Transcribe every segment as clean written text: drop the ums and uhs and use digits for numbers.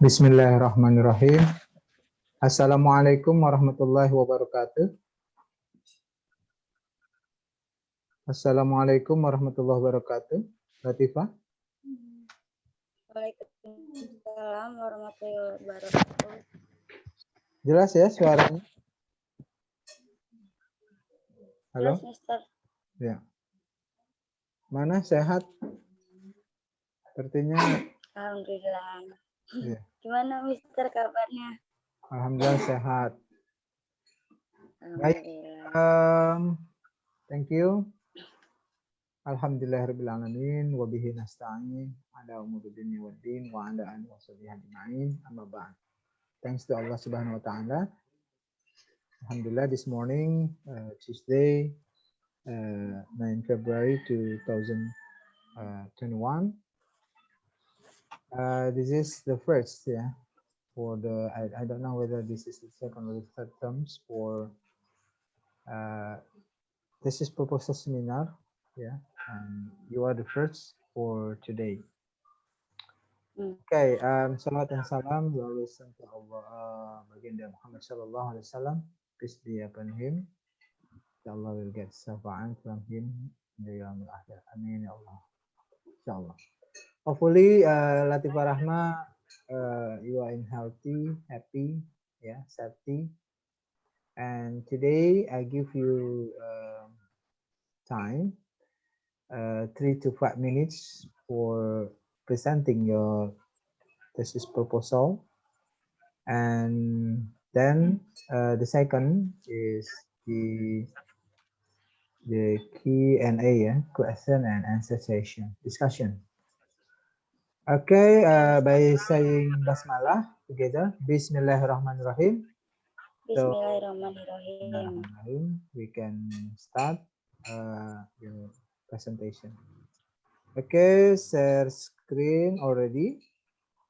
Bismillahirrahmanirrahim. Assalamualaikum warahmatullahi wabarakatuh. Assalamualaikum warahmatullahi wabarakatuh. Latifah. Waalaikumsalam warahmatullahi wabarakatuh. Jelas ya suaranya? Halo? Jelas, Mister. Ya. Mana sehat? Sepertinya. Alhamdulillah. Ya. Gimana Mister kabarnya? Alhamdulillah sehat. Baik. Alhamdulillah. Thank you. Alhamdulillahirabbil alamin wa bihi nasta'in ala umuri dunya waddin wa ala alihi washabihi ajma'in. Amma ba'd. Thanks to Allah Subhanahu wa taala. Alhamdulillah, this morning, Tuesday, 9 February 2021. This is the first, for the, I don't know whether this is the second or the third terms for this is proposal seminar, and you are the first for today. Okay, salawat dan salam we always send to Allah, Baginda Muhammad sallallahu alaihi wasallam, peace be upon him. Allah will get safa'an from him in the Yawmul Akhir. Amin ya Allah. Inshallah. Hopefully, Latifah Rahma, you are in healthy, happy, safety. And today I give you time, 3 to 5 minutes for presenting your thesis proposal. And then the second is the Q&A, question and answer session, discussion. Okay, by saying basmalah together, Bismillahirrahmanirrahim. Bismillahirrahmanirrahim. We can start your presentation. Okay, share screen already.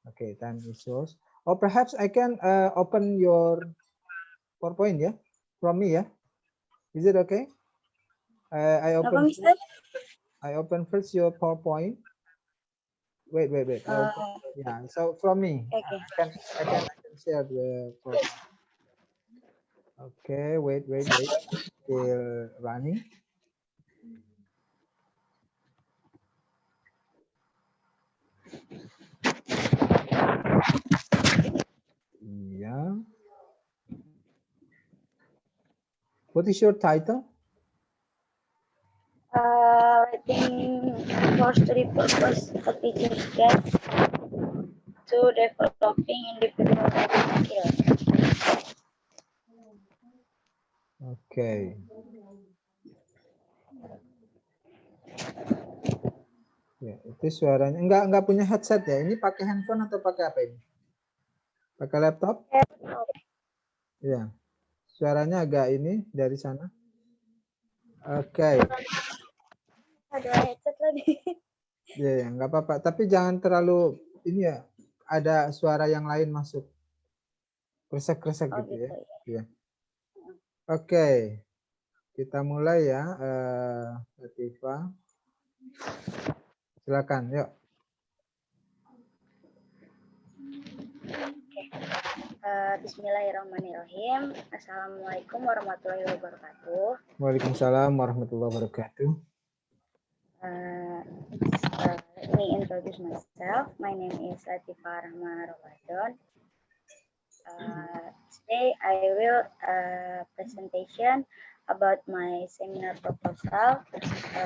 Okay, time is yours. Or perhaps I can open your PowerPoint, from me, Is it okay? I open first your PowerPoint. Wait. Yeah, so from me, Okay. I can share the PowerPoint. Okay, wait. Still running. Yeah. What is your title? Writing for study purpose, a teacher's guide to developing individual skills. Okay. Ya, itu suaranya enggak punya headset ya. Ini pakai handphone atau pakai apa ini? Pakai laptop? Ya. Suaranya agak ini dari sana. Oke. Ada headset lagi. Ya, enggak apa-apa. Tapi jangan terlalu ini ya. Ada suara yang lain masuk. Kresek-kresek gitu ya. Ya. Oke. Kita mulai ya, Latifah. Silakan, yuk. Bismillahirrahmanirrahim. Assalamualaikum warahmatullahi wabarakatuh. Waalaikumsalam warahmatullahi wabarakatuh. Let me introduce myself. My name is Latifah Rahma Ramadan. Today I will presentation about my seminar proposal.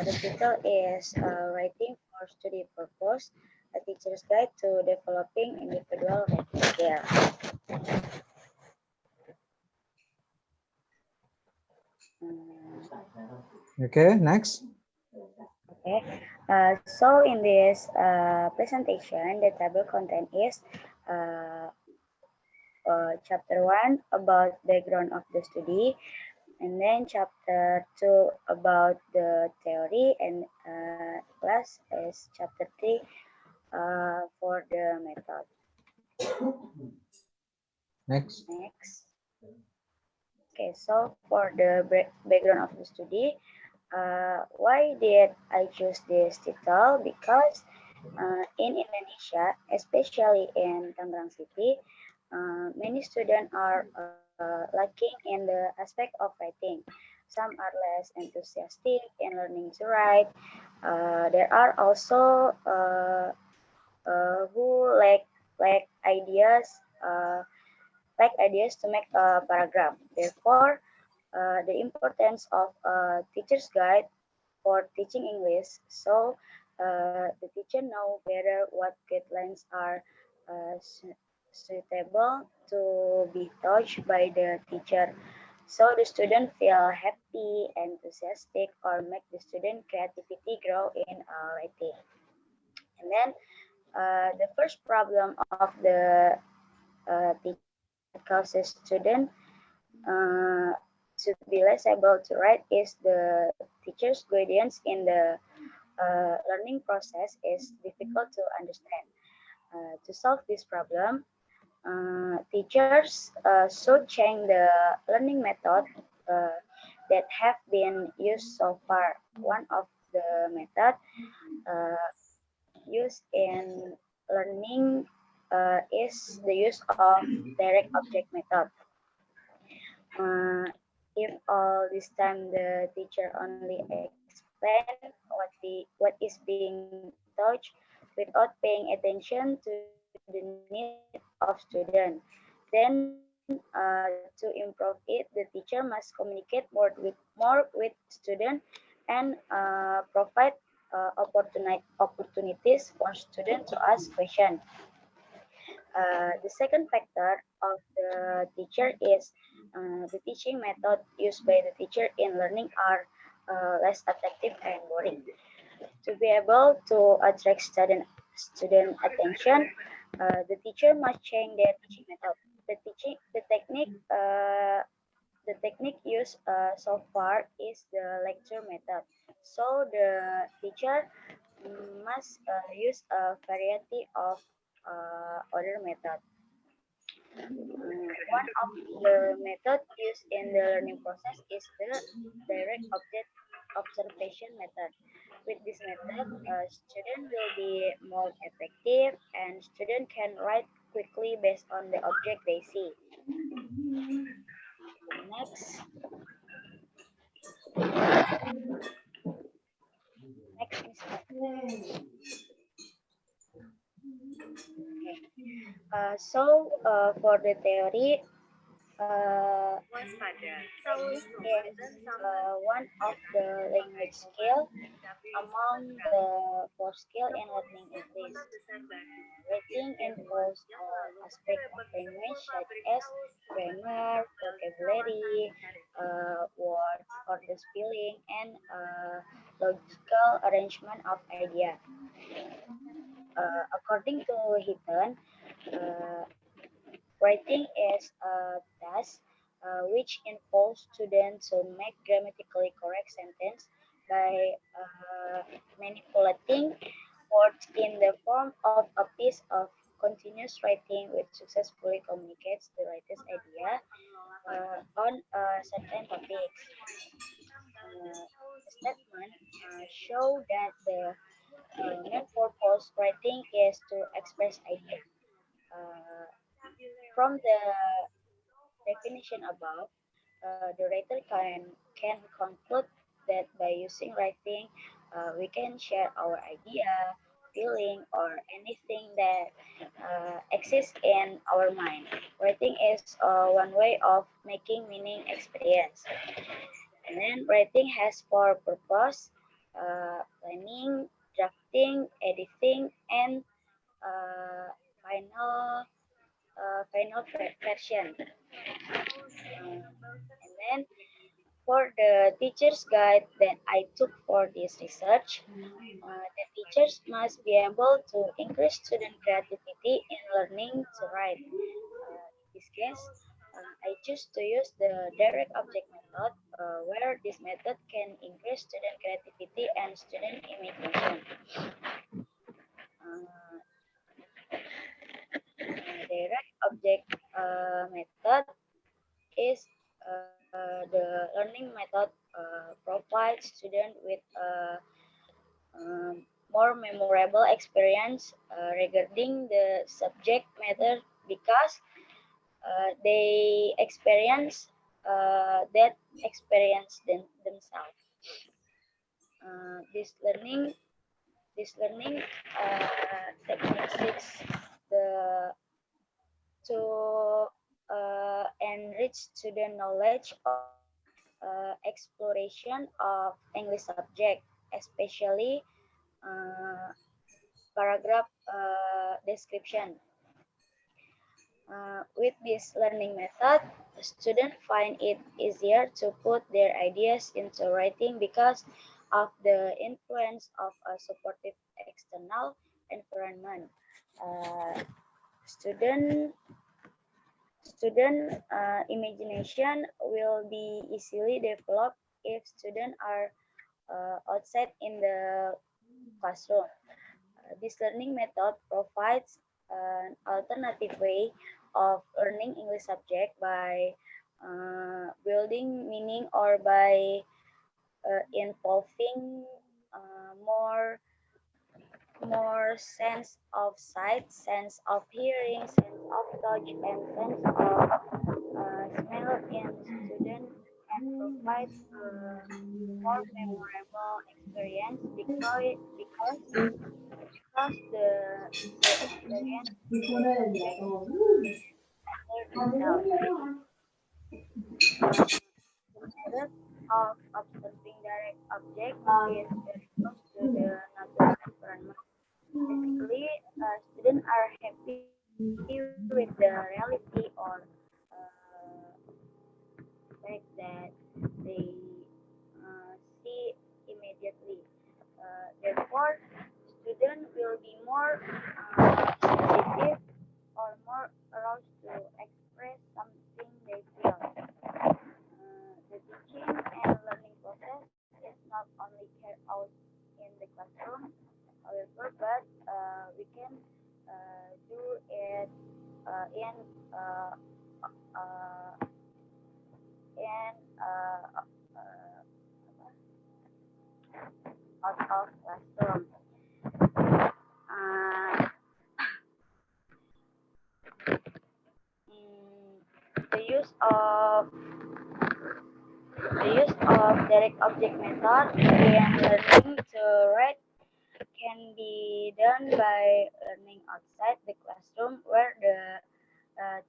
The title is Writing for Study Purpose, a teacher's guide to developing individual writing skills. Okay, next. Okay, so in this presentation, the table content is chapter 1 about background of the study, and then chapter 2 about the theory, and last is chapter 3 for the method. Next. Okay, so for the background of the study, why did I choose this title? Because In Indonesia, especially in Tangerang City, many students are lacking in the aspect of writing. Some are less enthusiastic in learning to write. There are also who ideas, uh, lack ideas to make a paragraph. Therefore, the importance of a teacher's guide for teaching English. So the teacher know better what guidelines are suitable to be taught by the teacher. So the student feel happy, enthusiastic, or make the student creativity grow in writing. And then the first problem of the teacher that causes student uh, to be less able to write is the teacher's guidance in the learning process is difficult to understand. To solve this problem, teachers should change the learning method uh, that have been used so far. One of the method uh, used in learning is the use of direct object method. Uh, if all this time the teacher only explain what is being taught without paying attention to the need of student, then to improve it, the teacher must communicate more with student and provide opportunities for students to ask questions. The second factor of the teacher is the teaching method used by the teacher in learning are less attractive and boring. To be able to attract student attention, the teacher must change their teaching method. The technique used so far is the lecture method. So the teacher must use a variety of other methods. One of the methods used in the learning process is the direct object observation method. With this method, student will be more effective and student can write quickly based on the object they see. Next, next. Okay. For the theory, English is one of the language skill among the four skill in learning English. Writing involves aspect of language such as grammar, vocabulary, word order spelling, and logical arrangement of idea. According to Hinton, uh, writing is a task which involves students to make grammatically correct sentence by manipulating words in the form of a piece of continuous writing which successfully communicates the writer's idea on certain topics. The statement show that the main purpose writing is to express idea. Uh, from the definition above, the writer can conclude that by using writing, we can share our idea, feeling, or anything that exists in our mind. Writing is one way of making meaning experience. And then writing has four purpose: planning, drafting, editing, and uh, final version. And then for the teacher's guide that I took for this research, the teachers must be able to increase student creativity in learning to write. In this case, I choose to use the direct object method, where this method can increase student creativity and student imagination. Uh, Direct object method is the learning method provides students with more more memorable experience regarding the subject matter because they experience that experience themselves. This learning technique seeks the to enrich student knowledge of exploration of English subject, especially uh, paragraph description. With this learning method, students find it easier to put their ideas into writing because of the influence of a supportive external environment. Uh, student student imagination will be easily developed if students are outside in the classroom. This learning method provides an alternative way of learning English subject by building meaning or by involving more sense of sight, sense of hearing, sense of touch, and sense of smell in students and provides a more memorable experience because the experience the subject matter themselves. The method of observing direct object is very close to the natural environment. Basically, students are happy with the reality or fact that they see immediately. Therefore, students will be more sensitive or more aroused to express something they feel. The teaching and learning process is not only carried out in the classroom, however, but we can do it in uh, uh, in out of classroom. Uh, mm, the use of direct object method in learning to write can be done by learning outside the classroom where the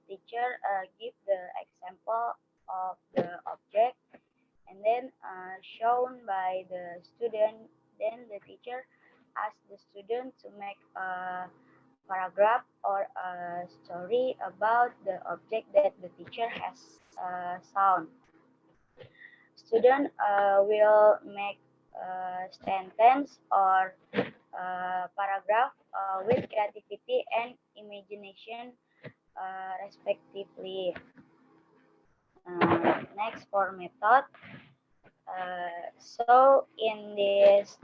teacher give the example of the object and then shown by the student. Then the teacher asks the student to make a paragraph or a story about the object that the teacher has shown. Student will make sentence or paragraph with creativity and imagination respectively. Next for method. So in this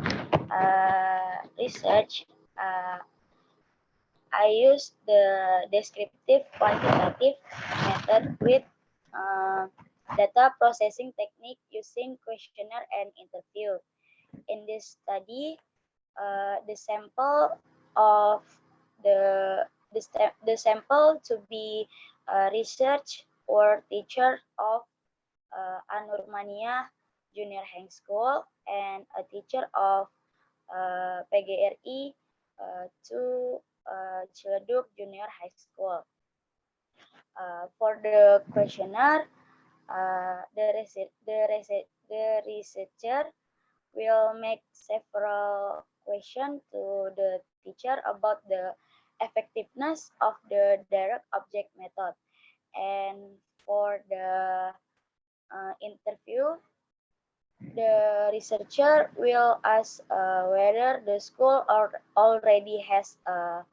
research, I use the descriptive quantitative method with uh, data processing technique using questionnaire and interview. In this study, the sample of the sample to be research or teacher of Anurmania Junior High School and a teacher of PGRI to Ciledug Junior High School. For the questionnaire, the researcher will make several questions to the teacher about the effectiveness of the direct object method. And for the interview, the researcher will ask whether the school already has a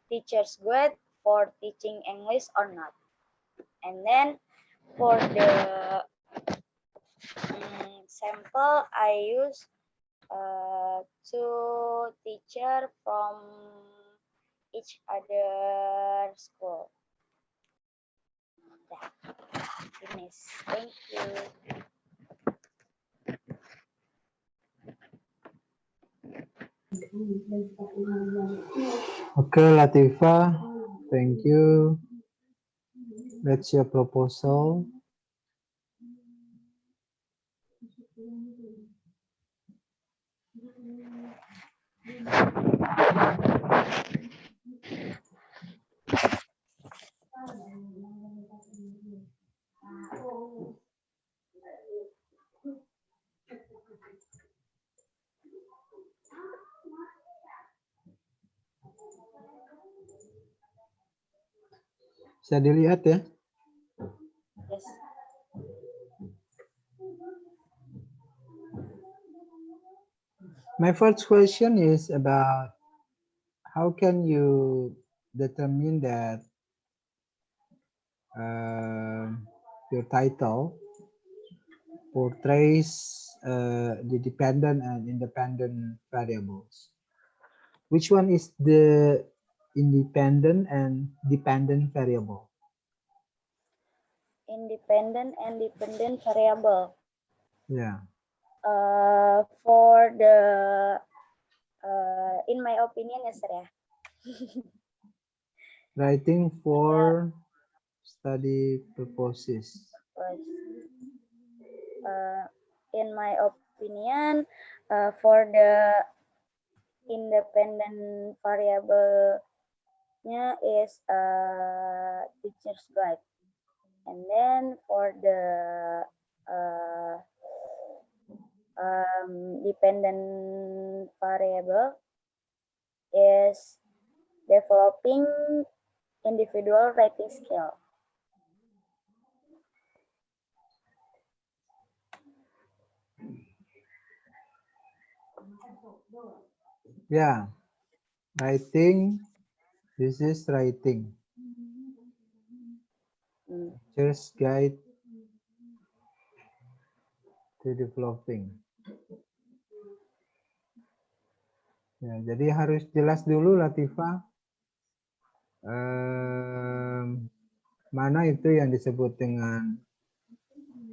teacher's guide for teaching English or not. And then for the sample, I use two teachers from each other school. Yeah, finish. Thank you. Okay, Latifa, thank you. That's your proposal. Bisa dilihat ya. Yes. My first question is about how can you determine that your title portrays the dependent and independent variables. Which one is the independent and dependent variable? Independent and dependent variable. Yeah. For the in my opinion ya sir ya. Writing for study purposes. In my opinion, for the independent variable-nya is teacher's guide. And then for the dependent variable is developing individual writing skill. Yeah, writing. This is writing. Teacher's guide to developing. Ya, jadi harus jelas dulu Latifa. Mana itu yang disebut dengan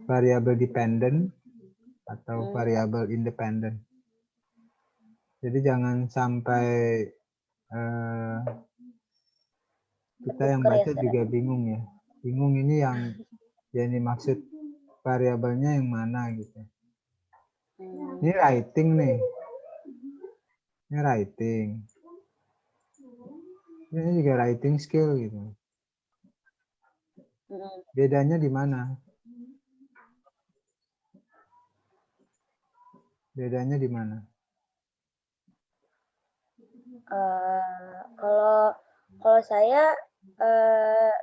variabel dependent atau variabel independent. Jadi jangan sampai kita yang baca juga bingung ya. Bingung ini yang dimaksud variabelnya yang mana gitu. Ini writing nih. Ini writing. Ini juga writing skill gitu. Bedanya di mana? Bedanya di mana? Kalau saya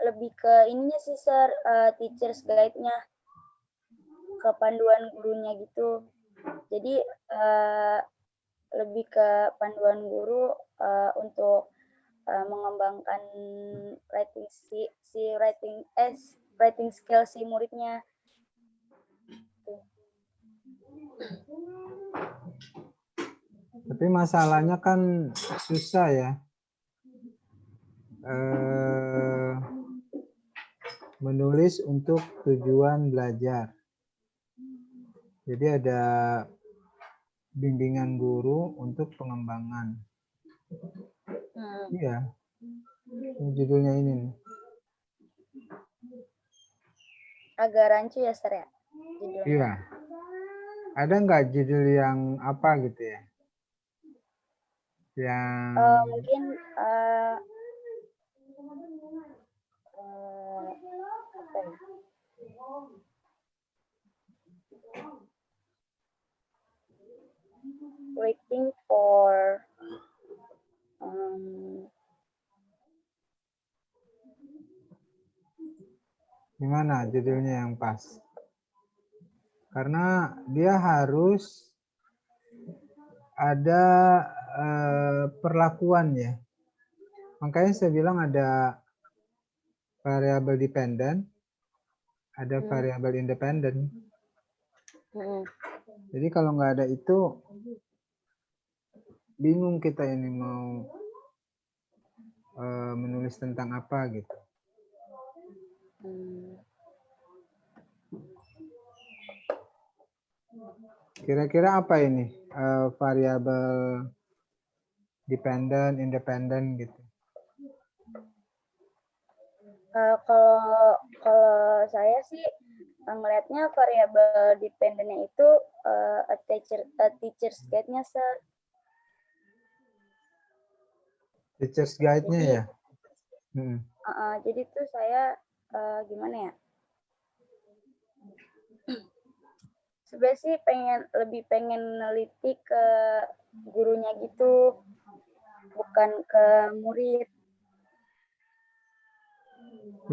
lebih ke ininya sih sir, teacher's guide-nya, ke panduan gurunya gitu. Jadi lebih ke panduan guru untuk mengembangkan writing skill si muridnya. Tapi masalahnya kan susah ya. Menulis untuk tujuan belajar. Jadi ada bimbingan guru untuk pengembangan. Iya. Judulnya ini nih. Agak rancu ya, Sir ya? Judulnya. Iya. Ada nggak judul yang apa gitu ya? Yang mungkin waiting for gimana judulnya yang pas? Karena dia harus ada perlakuan ya. Makanya saya bilang ada variabel dependent, ada variabel independent. Jadi kalau nggak ada itu, bingung kita ini mau menulis tentang apa gitu. Kira-kira apa ini variabel dependent, independent gitu. Kalau saya sih ngelihatnya variabel dependentnya itu a teacher's guide-nya, Sir. Teacher's guide-nya Jadi, ya. jadi tuh saya gimana ya? Sebenarnya sih lebih pengen neliti ke gurunya gitu, bukan ke murid.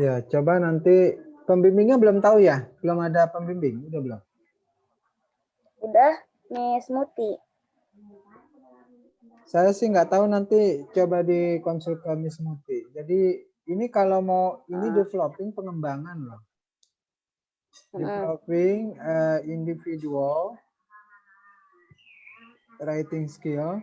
Ya, coba nanti pembimbingnya belum tahu ya? Belum ada pembimbing, udah belum? Udah, Miss Muti. Saya sih nggak tahu, nanti coba dikonsul ke Miss Muti. Jadi ini kalau mau ini developing pengembangan loh. Developing individual writing skill.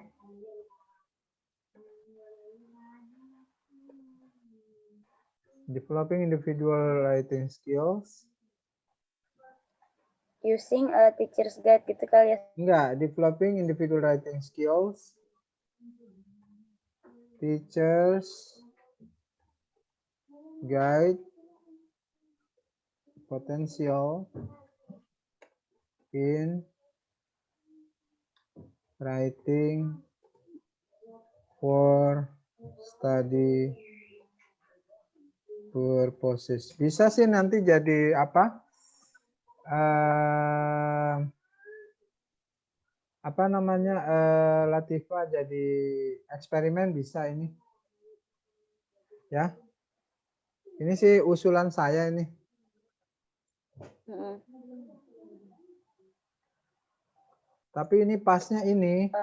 Developing individual writing skills. Using a teacher's guide gitu kali ya. Enggak, developing individual writing skills. Teachers guide potential in writing for study purposes. Bisa sih nanti jadi apa? Apa namanya? Latifa jadi eksperimen bisa ini. Ya. Ini sih usulan saya ini. Tapi ini pasnya ini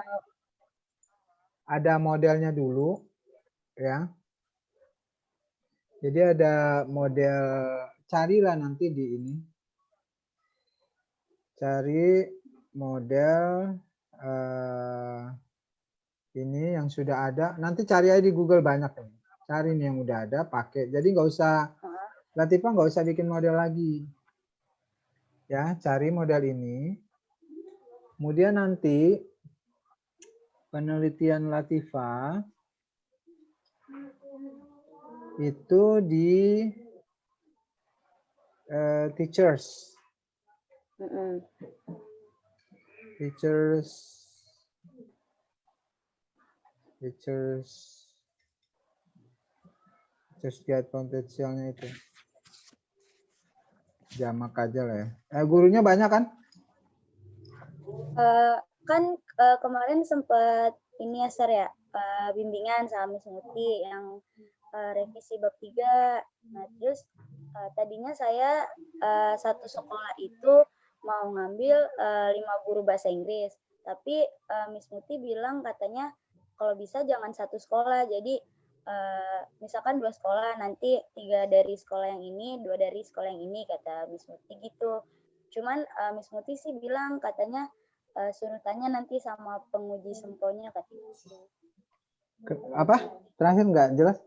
ada modelnya dulu, ya. Jadi ada model, carilah nanti di ini. Cari model ini yang sudah ada. Nanti cari aja di Google banyak ini. Cari nih yang udah ada, pakai. Jadi nggak usah, Latifah nggak usah bikin model lagi. Ya, cari model ini. Kemudian nanti penelitian Latifah itu di teachers. Teachers guide potensialnya itu. Jamak aja lah ya. Gurunya banyak kan? Kemarin sempat ini ya, Sir ya, bimbingan sama Miss Muti yang revisi bab 3. Nah, terus tadinya saya satu sekolah itu mau ngambil 5 guru bahasa Inggris. Tapi Miss Muti bilang katanya kalau bisa jangan satu sekolah. Jadi misalkan 2 sekolah, nanti 3 dari sekolah yang ini, 2 dari sekolah yang ini, kata Miss Muti gitu. Cuman Miss Muti sih bilang katanya suruh tanya nanti sama penguji sempronya katanya. Apa? Terakhir nggak jelas?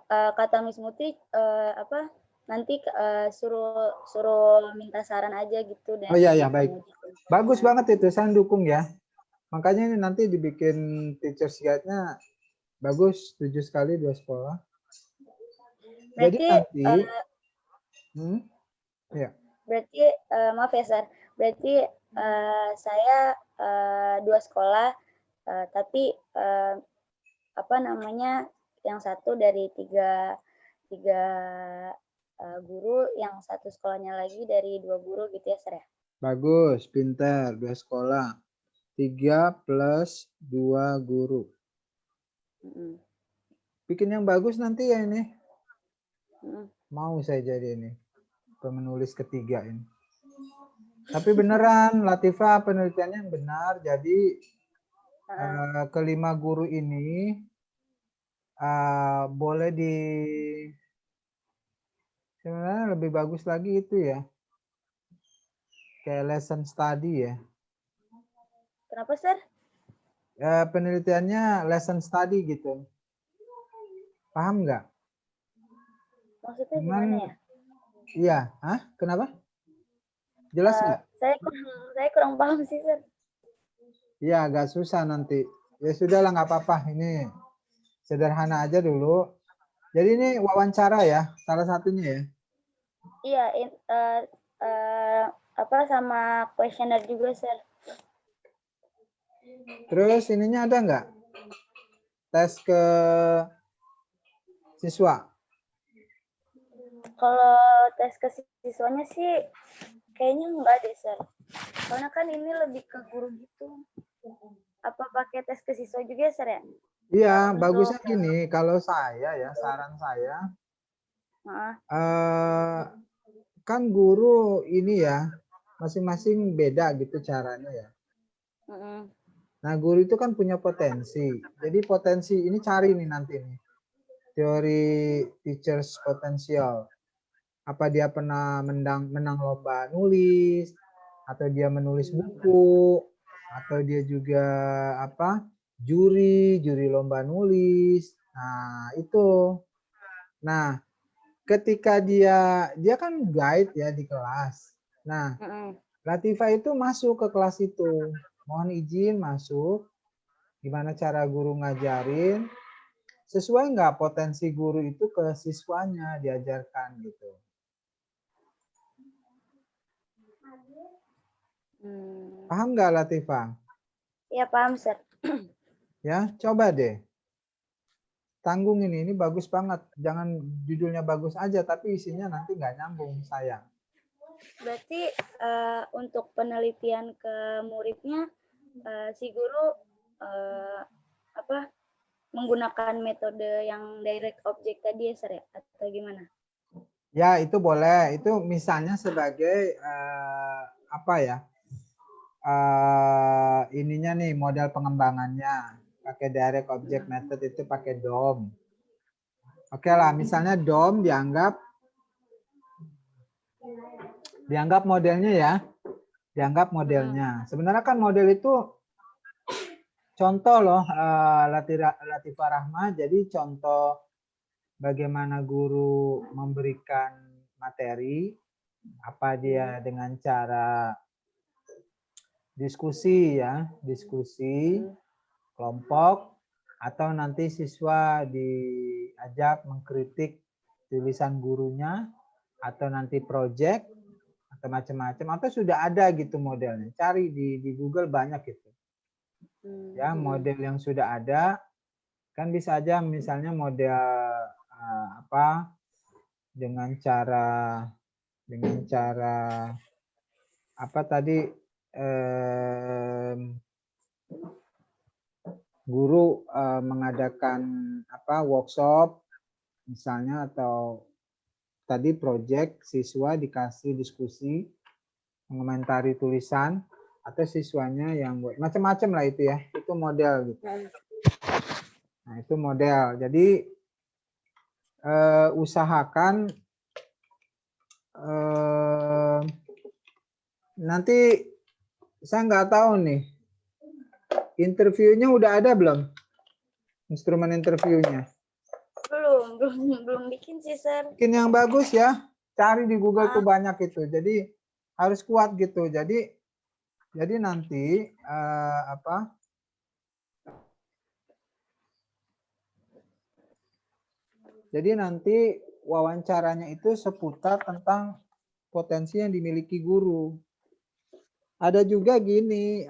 Kata Miss Muti nanti suruh minta saran aja gitu. Dan oh iya baik. Bagus banget itu, saya dukung ya. Makanya ini nanti dibikin teachers guide-nya bagus, 7 sekali 2 sekolah. Berarti, jadi nanti ya. Berarti maaf ya, Sar. Berarti saya 2 sekolah, tapi yang satu dari tiga guru, yang satu sekolahnya lagi dari 2 guru gitu ya, Sar ya? Bagus, pintar, 2 sekolah. 3 plus 2 guru. Bikin yang bagus nanti ya ini. Mau saya jadi ini, penulis ketiga ini. Tapi beneran, Latifah penelitiannya benar. Jadi kelima guru ini boleh sebenarnya lebih bagus lagi itu ya. Kayak lesson study ya. Kenapa, Sir? Penelitiannya lesson study gitu. Paham nggak? Maksudnya gimana ya? Iya, kenapa? Jelas nggak? Saya kurang paham sih, Sir. Iya, agak susah nanti. Ya sudahlah, nggak apa-apa. Ini sederhana aja dulu. Jadi ini wawancara ya, salah satunya ya. Iya, apa sama questionnaire juga, Sir. Terus ininya ada nggak? Tes ke siswa. Kalau tes ke siswanya sih kayaknya enggak deh, Sir. Soalnya kan ini lebih ke guru gitu. Apa pakai tes ke siswa juga, Sir ya? Iya, Untuk bagusnya gini. Kalau saya ya, saran saya, kan guru ini ya, masing-masing beda gitu caranya ya. Nah, guru itu kan punya potensi. Jadi potensi ini cari nih nanti nih. Teori teachers potential. Apa dia pernah menang lomba nulis, atau dia menulis buku, atau dia juga apa? Juri lomba nulis. Nah, itu. Nah, ketika dia kan guide ya di kelas. Nah, Latifah itu masuk ke kelas itu. Mohon izin masuk. Gimana cara guru ngajarin? Sesuai nggak potensi guru itu ke siswanya diajarkan gitu. Paham nggak Latifah? Iya, paham, Sir. Ya, coba deh. Tanggung ini bagus banget. Jangan judulnya bagus aja, tapi isinya nanti nggak nyambung, sayang. Berarti untuk penelitian ke muridnya, si guru apa menggunakan metode yang direct object tadi ya, Sir ya? Atau gimana? Ya, itu boleh. Itu misalnya sebagai apa ya? Ininya nih model pengembangannya. Pakai direct object method itu pakai DOM. Oke lah, misalnya DOM dianggap modelnya ya. Dianggap modelnya. Sebenarnya kan model itu contoh loh, Latifah Rahma. Jadi contoh bagaimana guru memberikan materi, apa dia dengan cara diskusi ya, diskusi kelompok, atau nanti siswa diajak mengkritik tulisan gurunya, atau nanti project atau macam-macam, atau sudah ada gitu modelnya. Cari di Google banyak itu. Ya, model yang sudah ada kan bisa aja misalnya model apa dengan cara apa tadi guru mengadakan apa workshop misalnya, atau tadi project siswa dikasih diskusi mengomentari tulisan, atau siswanya yang buat macam-macam lah itu ya, itu model gitu. Nah, itu model. Jadi usahakan nanti saya nggak tahu nih, interviewnya udah ada belum? Instrumen interviewnya? Belum bikin sih, Sir. Bikin yang bagus ya. Cari di Google tuh banyak itu. Jadi harus kuat gitu. Jadi nanti apa? Jadi nanti wawancaranya itu seputar tentang potensi yang dimiliki guru. Ada juga gini,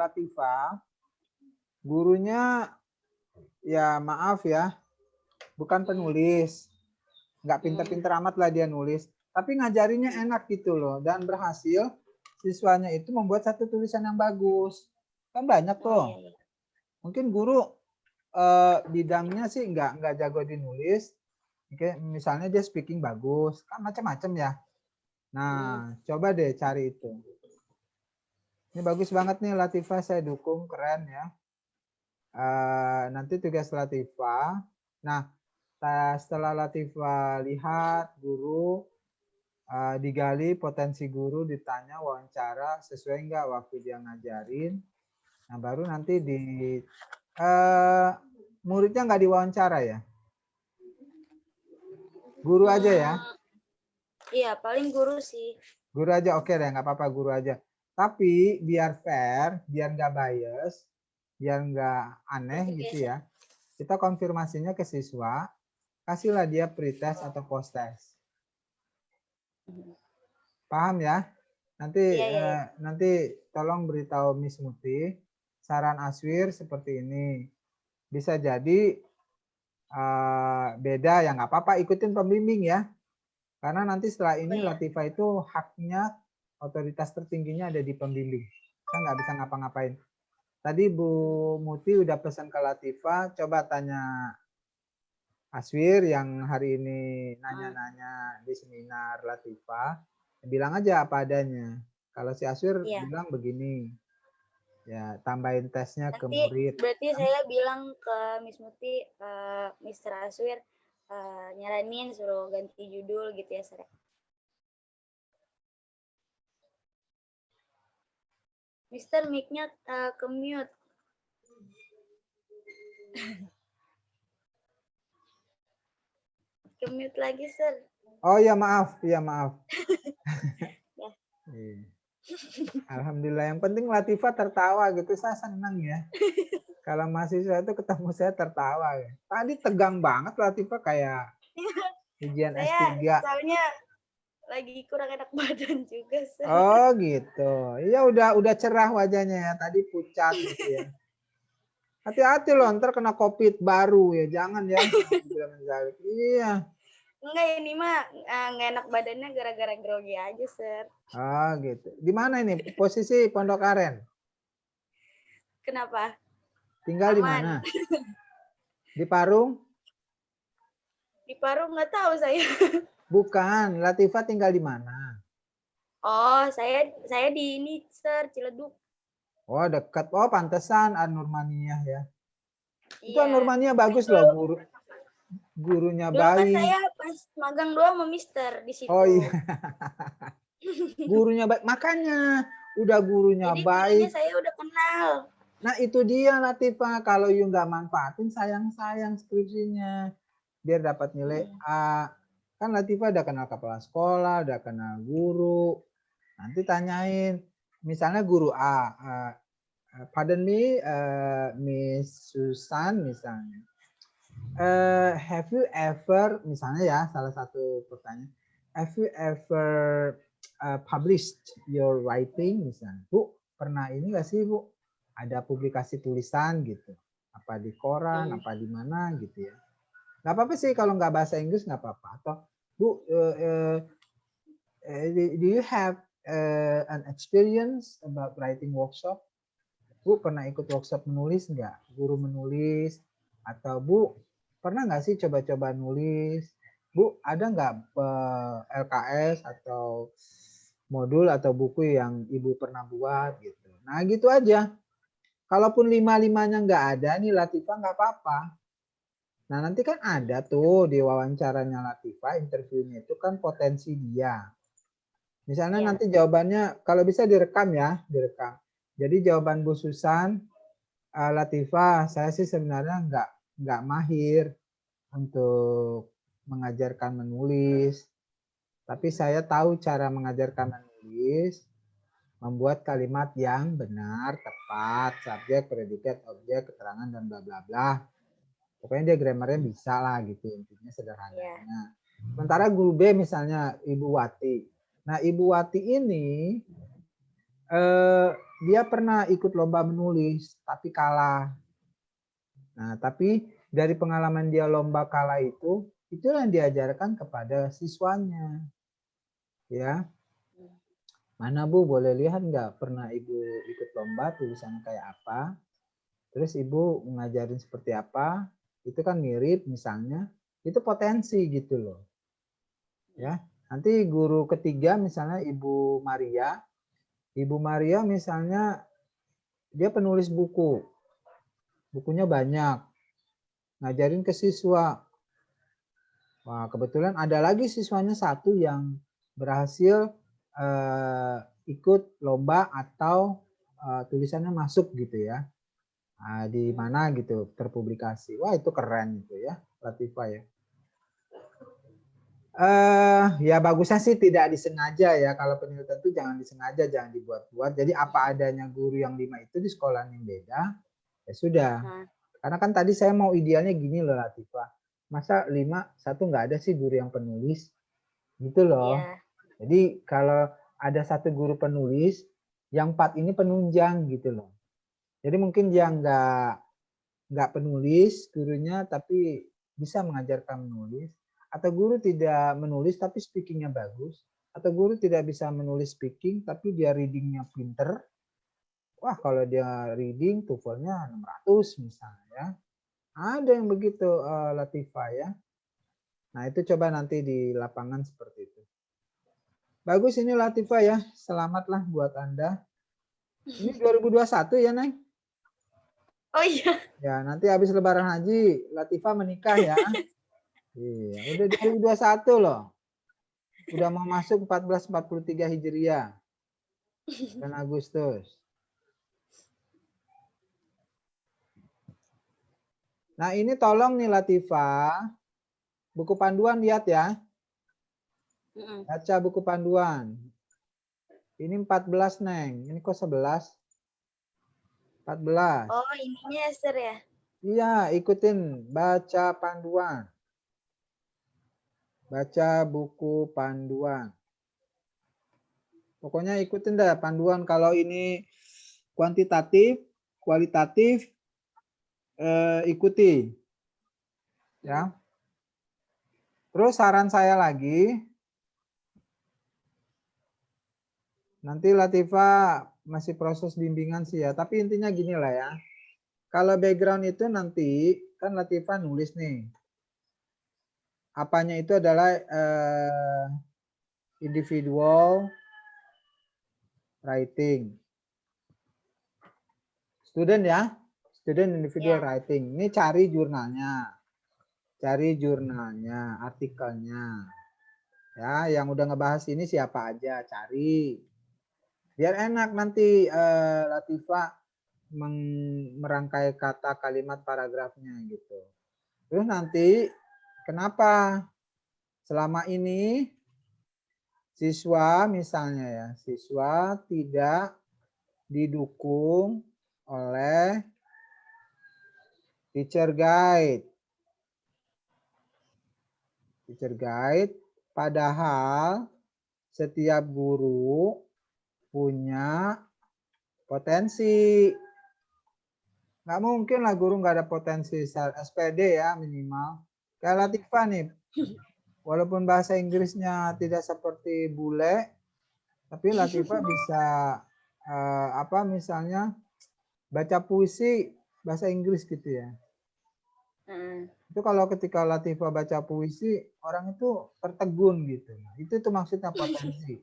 Latifah, gurunya ya maaf ya, bukan penulis, nggak pinter-pinter amat lah dia nulis, tapi ngajarinnya enak gitu loh, dan berhasil siswanya itu membuat satu tulisan yang bagus. Kan banyak tuh. Mungkin guru bidangnya sih nggak jago di nulis. Oke, misalnya dia speaking bagus, kan macam-macam ya. Nah, coba deh cari itu. Ini bagus banget nih Latifah, saya dukung, keren ya. Nanti tugas Latifah. Nah, setelah Latifah lihat guru, digali potensi guru, ditanya wawancara sesuai nggak waktu dia ngajarin. Nah, baru nanti muridnya nggak diwawancara ya? Guru aja ya? Iya, paling guru sih. Guru aja, oke deh, nggak apa-apa guru aja. Tapi biar fair, biar nggak bias, biar nggak aneh gitu ya. Kita konfirmasinya ke siswa, kasihlah dia pretest atau post-test. Paham ya? Nanti Iya. nanti tolong beritahu Miss Muti, saran Aswir seperti ini. Bisa jadi beda ya nggak apa-apa, ikutin pembimbing ya. Karena nanti setelah ini Latifah itu haknya otoritas tertingginya ada di pembimbing. Saya nggak bisa ngapa-ngapain. Tadi Bu Muti udah pesan ke Latifah, coba tanya Aswir yang hari ini nanya-nanya di seminar Latifah, bilang aja apa adanya. Kalau si Aswir bilang begini, ya tambahin tesnya ke murid. Berarti saya bilang ke Miss Muti, Mr. Aswir, nyaranin suruh ganti judul gitu ya, Sir. Mister, mic-nya ke mute. Ke mute lagi, Sir. Oh ya maaf, ya maaf. Alhamdulillah, yang penting Latifah tertawa gitu, saya senang ya. Kalau mahasiswa itu ketemu saya tertawa ya. Tadi tegang banget Latifah kayak ujian S3. Soalnya lagi kurang enak badan juga, Sir. Oh gitu. Iya udah cerah wajahnya ya. Tadi pucat gitu ya. Hati-hati loh, ntar kena COVID baru ya. Jangan ya. Iya. Enggak, ini mah nggak enak badannya gara-gara grogi aja, Sir. Oh gitu. Di mana ini posisi Pondok Aren? Kenapa? Tinggal di mana? Di Parung? Di Parung nggak tahu saya. Bukan, Latifah tinggal di mana? Oh, saya di ini, Sir, Ciledug. Oh, dekat. Oh, pantesan An-Nurmaniyah ya. Iya. Itu An-Nurmaniyah bagus loh, gurunya dulu baik. Kan saya pas magang doang sama Mister di situ. Oh iya. Gurunya baik, makanya udah gurunya Jadi baik. gurunya saya udah kenal. Nah itu dia Latifah, kalau you nggak manfaatin sayang skripsinya. Biar dapat nilai A. Kan Latifah udah kenal kepala sekolah, udah kenal guru. Nanti tanyain, misalnya guru A, pardon me, Miss Susan misalnya. Have you ever, misalnya ya, salah satu pertanyaan, have you ever published your writing misalnya, Bu, pernah ini nggak sih Bu, ada publikasi tulisan gitu, apa di koran, apa di mana gitu ya. Nggak apa-apa sih kalau nggak bahasa Inggris nggak apa-apa. Atau Bu, do you have an experience about writing workshop? Bu pernah ikut workshop menulis nggak? Guru menulis? Atau Bu pernah nggak sih coba-coba nulis? Bu ada nggak LKS atau modul atau buku yang Ibu pernah buat gitu. Nah gitu aja. Kalaupun 5-5-nya nggak ada nih Latifah nggak apa-apa. Nah nanti kan ada tuh di wawancaranya Latifah, interviewnya itu kan potensi dia. Misalnya nanti jawabannya kalau bisa direkam ya, direkam. Jadi jawaban Bu Susan, Latifah, saya sih sebenarnya nggak mahir untuk mengajarkan menulis, tapi saya tahu cara mengajarkan menulis, membuat kalimat yang benar, tepat, subjek, predikat, objek, keterangan dan bla bla bla. Pokoknya dia grammarnya bisa lah gitu, intinya sederhananya. Sementara guru B misalnya Ibu Wati. Nah Ibu Wati ini dia pernah ikut lomba menulis tapi kalah. Nah tapi dari pengalaman dia lomba kalah itu yang diajarkan kepada siswanya. Ya, mana Bu boleh lihat nggak pernah Ibu ikut lomba tulisannya kayak apa? Terus Ibu ngajarin seperti apa? Itu kan mirip misalnya, itu potensi gitu loh. Ya, nanti guru ketiga misalnya Ibu Maria. Ibu Maria misalnya dia penulis buku. Bukunya banyak. Ngajarin ke siswa. Wah, kebetulan ada lagi siswanya satu yang berhasil ikut lomba atau tulisannya masuk gitu ya. Di mana gitu terpublikasi. Wah, itu keren gitu ya, Latifah ya. Ya bagusnya sih tidak disengaja ya. Kalau penelitian itu jangan disengaja, jangan dibuat-buat. Jadi apa adanya guru yang 5 itu di sekolah yang beda, Ya sudah. Nah, Karena kan tadi saya mau idealnya gini loh Latifah. Masa 5, 1 nggak ada sih guru yang penulis? Gitu loh. iya. Jadi kalau ada 1 guru penulis, yang 4 ini penunjang gitu loh. Jadi mungkin dia nggak penulis gurunya tapi bisa mengajarkan menulis. Atau guru tidak menulis tapi speakingnya bagus. Atau guru tidak bisa menulis speaking tapi dia readingnya pinter. Wah kalau dia reading TOEFL-nya 600 misalnya ya. Ada yang begitu Latifah ya. Nah itu coba nanti di lapangan seperti itu. Bagus ini Latifah ya. Selamatlah buat Anda. Ini 2021 ya Neng? Oh iya. Ya nanti habis Lebaran Haji Latifah menikah ya. Iya, udah 2021 loh. Udah mau masuk 1443 Hijriah. Dan Agustus. Nah ini tolong nih Latifah. Buku panduan lihat ya. Baca buku panduan. Ini 14 Neng. Ini kok 11? 14. Oh, ininya Esther ya? Iya, ikutin baca panduan. Baca buku panduan. Pokoknya ikutin dah panduan. Kalau ini kuantitatif, kualitatif, ikuti. Ya. Terus saran saya lagi, nanti Latifah masih proses bimbingan sih ya. Tapi intinya gini lah ya. Kalau background itu nanti kan Latifah nulis nih. Apanya itu adalah individual writing. Student ya. Student individual writing. Ini cari jurnalnya. Cari jurnalnya, artikelnya. Ya, yang udah ngebahas ini siapa aja, cari. Biar enak nanti Latifah merangkai kata, kalimat, paragrafnya gitu. Terus nanti kenapa selama ini siswa misalnya ya, siswa tidak didukung oleh teacher guide. Teacher guide, padahal setiap guru punya potensi. Nggak mungkin lah guru nggak ada potensi SPD ya minimal. Kayak Latifah nih, walaupun bahasa Inggrisnya tidak seperti bule, tapi Latifah bisa apa misalnya baca puisi bahasa Inggris gitu ya. Itu kalau ketika Latifah baca puisi, orang itu tertegun gitu. Itu maksudnya potensi.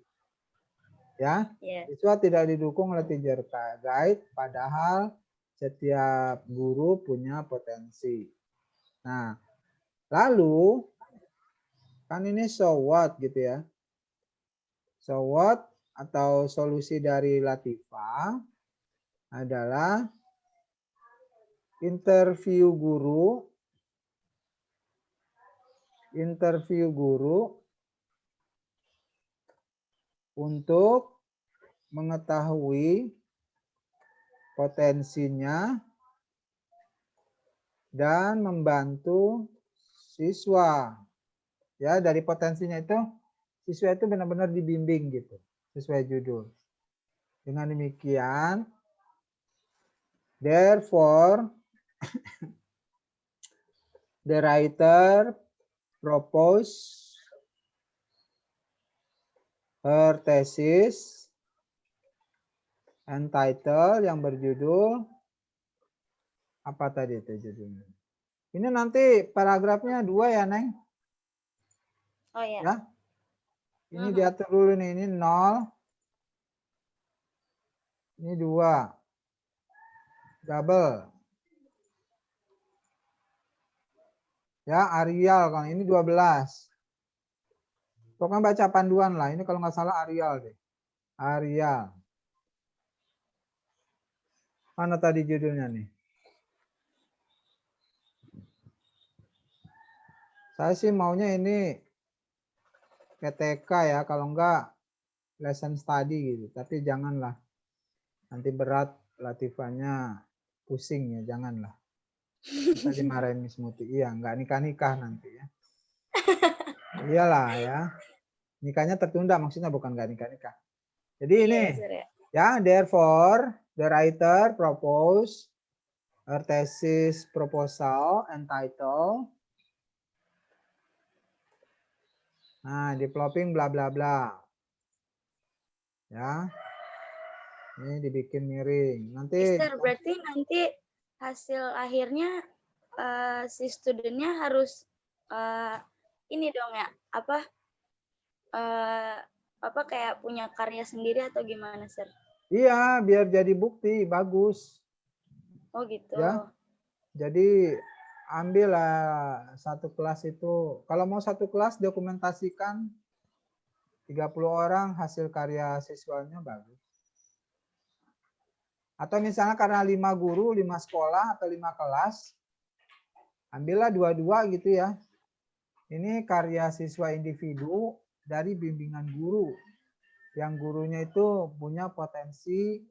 Ya, siswa tidak didukung oleh teacher guide, padahal setiap guru punya potensi. Nah, lalu kan ini so what gitu ya. So what atau solusi dari Latifah adalah interview guru untuk mengetahui potensinya dan membantu siswa. Ya, dari potensinya itu siswa itu benar-benar dibimbing gitu, sesuai judul. Dengan demikian, therefore the writer propose her thesis entitled yang berjudul apa tadi itu judulnya? Ini nanti paragrafnya 2 ya, Neng? Oh ya. Ya. Ini diatur dulu nih, ini 0. Ini 2. Double. Ya, Arial kan ini 12. Pokoknya baca panduan lah. Ini kalau nggak salah Arial deh. Arial. Mana tadi judulnya nih? Saya sih maunya ini PTK ya, kalau enggak lesson study gitu. Tapi janganlah. Nanti berat Latifahnya. pusing ya, janganlah. Kita dimarahin Miss Muti. Iya, nggak nikah-nikah nanti ya. Iyalah ya. Nikahnya tertunda maksudnya, bukan nggak nikah-nikah. Jadi ini ya, therefore the writer propose her thesis proposal entitled, nah, developing bla bla bla. Ya. Ini dibikin miring. Nanti Mister, berarti nanti hasil akhirnya si studentnya harus ini dong ya, apa kayak punya karya sendiri atau gimana, Sir? iya, biar jadi bukti, bagus. Oh gitu. Ya. Jadi ambillah satu kelas itu, kalau mau satu kelas dokumentasikan 30 orang hasil karya siswanya, bagus. Atau misalnya karena 5 guru, 5 sekolah, atau 5 kelas, ambillah 2-2 gitu ya. Ini karya siswa individu dari bimbingan guru. Yang gurunya itu punya potensi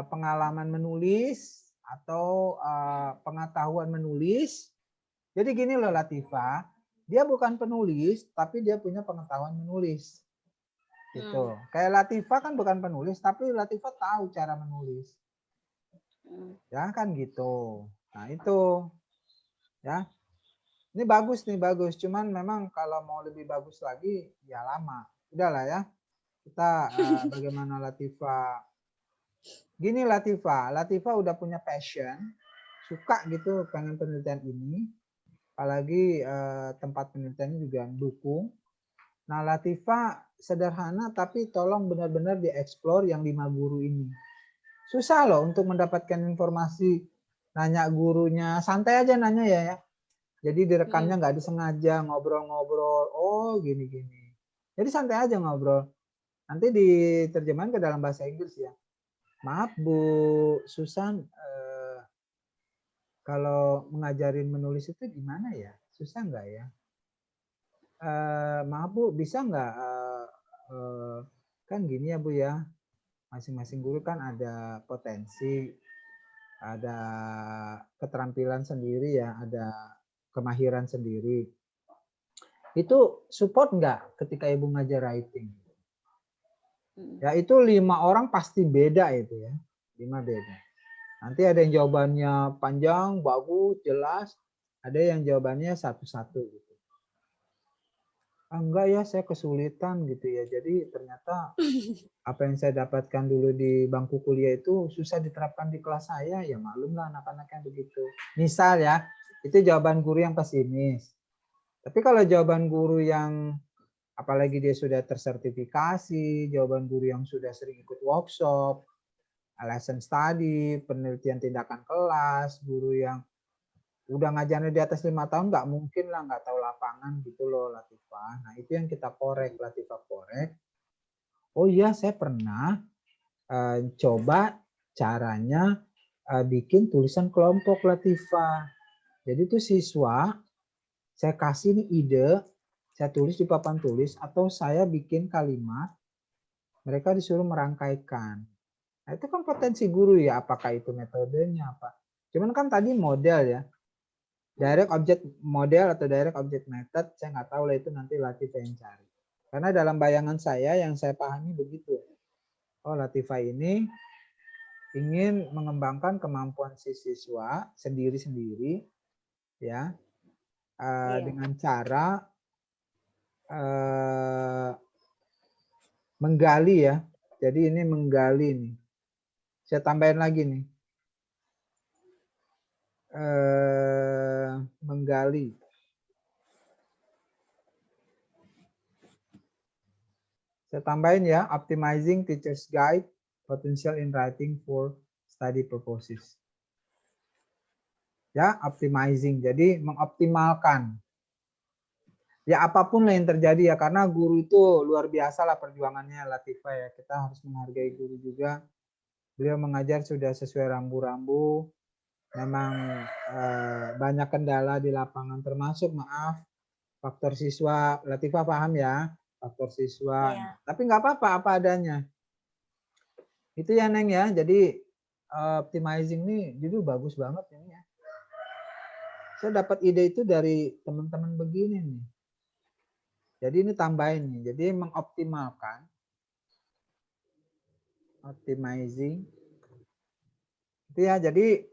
pengalaman menulis atau pengetahuan menulis. Jadi gini loh Latifah, dia bukan penulis, tapi dia punya pengetahuan menulis. Gitu. Kayak Latifah kan bukan penulis, tapi Latifah tahu cara menulis. Ya kan gitu. Nah itu, ya. Ini bagus nih, bagus. Cuman memang kalau mau lebih bagus lagi, ya lama. Udahlah ya. Kita bagaimana Latifah. Gini Latifah udah punya passion, suka gitu pengen penelitian ini. Apalagi tempat penelitiannya juga dukung. Nah, Latifah sederhana tapi tolong benar-benar dieksplor yang 5 guru ini. Susah loh untuk mendapatkan informasi, nanya gurunya, santai aja nanya ya. Jadi direkamnya nggak disengaja, ngobrol-ngobrol, oh gini-gini. Jadi santai aja ngobrol. Nanti diterjemahkan ke dalam bahasa Inggris ya. Maaf Bu Susan, kalau mengajarin menulis itu gimana ya? Susah nggak ya? Maaf Bu, bisa nggak kan gini ya Bu ya, masing-masing guru kan ada potensi, ada keterampilan sendiri ya, ada kemahiran sendiri. Itu support nggak ketika Ibu ngajar writing? Ya itu 5 orang pasti beda itu ya, 5 beda. Nanti ada yang jawabannya panjang, bagus, jelas, ada yang jawabannya satu-satu gitu. Enggak ya, saya kesulitan gitu ya. Jadi ternyata apa yang saya dapatkan dulu di bangku kuliah itu susah diterapkan di kelas saya. Ya maklum lah anak-anak yang begitu. Misal ya, itu jawaban guru yang pesimis. Tapi kalau jawaban guru yang apalagi dia sudah tersertifikasi, jawaban guru yang sudah sering ikut workshop, lesson study, penelitian tindakan kelas, guru yang udah ngajarnya di atas 5 tahun nggak mungkin lah nggak tahu lapangan gitu loh Latifah. Nah itu yang kita korek, Latifah korek. Oh iya saya pernah coba caranya bikin tulisan kelompok Latifah. Jadi itu siswa saya kasih nih ide, saya tulis di papan tulis atau saya bikin kalimat, mereka disuruh merangkaikan. Nah itu kan potensi guru ya, apakah itu metodenya apa. Cuman kan tadi model ya. Direct object model atau direct object method, saya nggak tahu lah itu nanti Latifah yang cari. Karena dalam bayangan saya yang saya pahami begitu. Oh Latifah ini ingin mengembangkan kemampuan si siswa sendiri-sendiri ya dengan cara menggali ya. Jadi ini menggali nih. Saya tambahin lagi nih. Menggali. Saya tambahin ya, optimizing teacher's guide, potential in writing for study purposes. Ya, optimizing. Jadi mengoptimalkan. Ya apapun lah yang terjadi ya, karena guru itu luar biasa lah perjuangannya Latifah ya. Kita harus menghargai guru juga. Beliau mengajar sudah sesuai rambu-rambu. Memang banyak kendala di lapangan termasuk maaf faktor siswa. Latifah paham ya, faktor siswa. Tapi nggak apa-apa, apa adanya. Itu ya Neng ya. Jadi optimizing nih judul bagus banget ini ya. Saya dapat ide itu dari teman-teman begini nih. Jadi ini tambahin nih. Jadi mengoptimalkan, optimizing. Itu ya. Jadi